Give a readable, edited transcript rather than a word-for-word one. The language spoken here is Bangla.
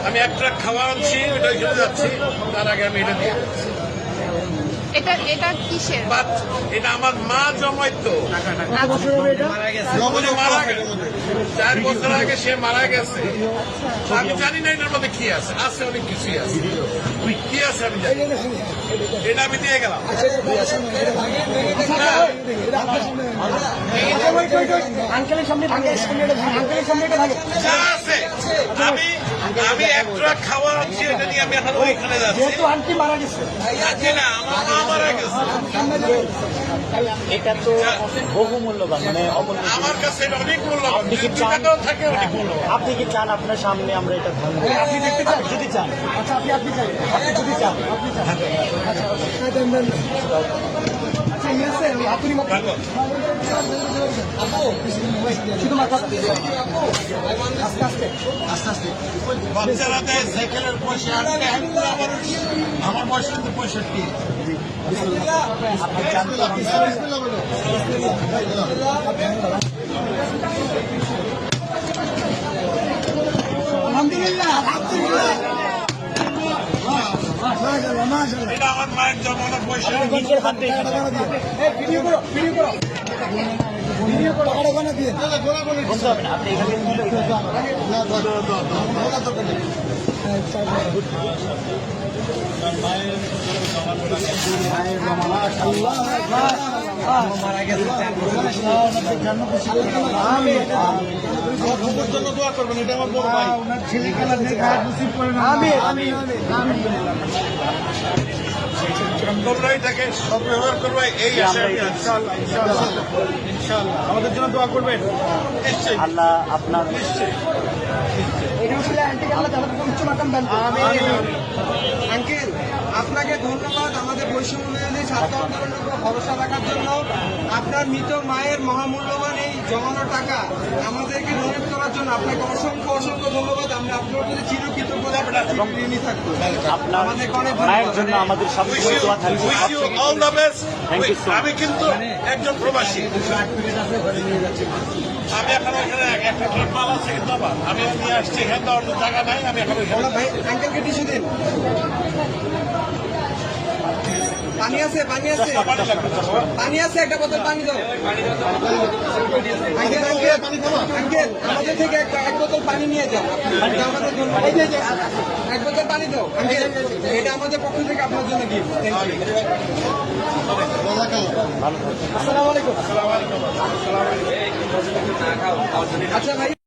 আমি এক ট্রাক খাওয়া আনছি, ওটা ওইখানে যাচ্ছি, তার আগে আমি এটা দিয়ে যাচ্ছি। এটা কিসের? এটা আমার মা জমাইতো, মারা গেছে 4 বছর আগে, সে মারা গেছে। আমি জানি না এটার মধ্যে কি আছে, আছে অনেক কিছুই আছে, কি আছে আমি জানি, এটা আমি দিয়ে গেলাম। যা আছে আমি এক ট্রাক খাওয়া আনছি, এটা নিয়ে আমি এখন ওইখানে যাচ্ছি। আন্টি মারা গেছে, না, আমার মা মারা গেছে। এটা তো বহু মূল্যবান, মানে আমার কাছে এটা অনেক মূল্যবান। আপনি কি চান থাকে অনেক মূল্যবান। আপনি কি চান আপনার সামনে আমরা এটা ধারণ করি? আপনি দেখতে চান? যদি চান, আচ্ছা আপনি চান, আপনি যদি চান, আপনি চান, আচ্ছা বাচ্চারা দেয় সাইকেলের পয়সা, আমার বয়স কিন্তু 65। আপনি চান তো আলহামদুলিল্লাহ, এটা আমার মায়ের জমানোর পয়সা। নিজের হাতে বলতে হবে না, আপনি এখানে মারা গেছে। জন্য দোয়া করবেন, এটা আমার বড় ভাই। তোমরা এটাকে সদ্ব্যবহার করবে, এই আশা আমি আছি। আমাদের জন্য দোয়া করবেন নিশ্চয়ই, আল্লাহ আপনার নিশ্চয়ই। আঙ্কেল, আপনাকে ধন্যবাদ আমাদের বৈষম্য বিরোধী ছাত্র আন্দোলনের উপর ভরসা রাখার জন্য। আপনার মৃত মায়ের মহামূল্যবান এই জমানো টাকা আমাদেরকে ডোনেট করার জন্য আপনাকে অসংখ্য অসংখ্য ধন্যবাদ। আমরা আপনার প্রতি চিরকৃতজ্ঞতা ঋণী থাকবো। আপনার মায়ের জন্য আমাদের সবসময় দোয়া থাকবে। Wish you all the best. Thank you so much. আমি কিন্তু একজন প্রবাসী, আমি এখন ওইখানে একটা ট্রাক মাল আছে, কিন্তু আবার আমি নিয়ে আসছি, এখানে তো অন্য জায়গা নাই, আমি এখন ওইখানে ভাই আঙ্কেলকে টিস্যু দিন। পানি আছে, পানি আছে, পানি লাগবে। পানি আছে, একটা বোতল পানি দাও। আঙ্কেল আঙ্কেল আঙ্কেল, আমাদের থেকে এক বোতল পানি নিয়ে যাও। এটা আমাদের জন্য, এক বোতল পানি দাও আঙ্কেল, এটা আমাদের পক্ষ থেকে আপনার জন্য গিফট। ভালো থাকবেন। আসসালামু আলাইকুম। আচ্ছা ভাই।